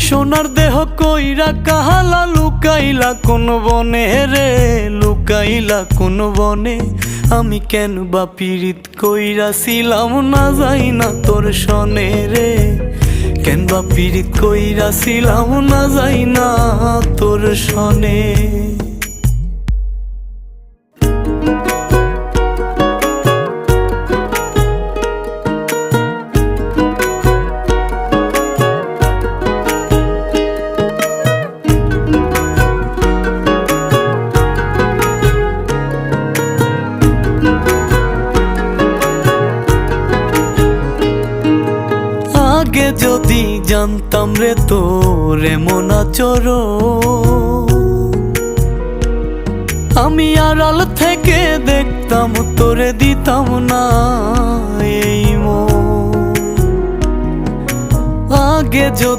সোনার দেহ কইরা কাহালা লুকাইলা কোন বনে রে, লুকাইলা কোন বনে। আমি কেন বা পীড়িত কইরাছিলাম না যাই না তোর সনে রে, কেন বা পীড়িত কইরাছিলাম না যাই না তোর সনে। আগে যদি জানতাম রে তোর এমন আচরণ, আমি আড়াল থেকে দেখতাম তোরে দিতাম না এই মন। আগে যদি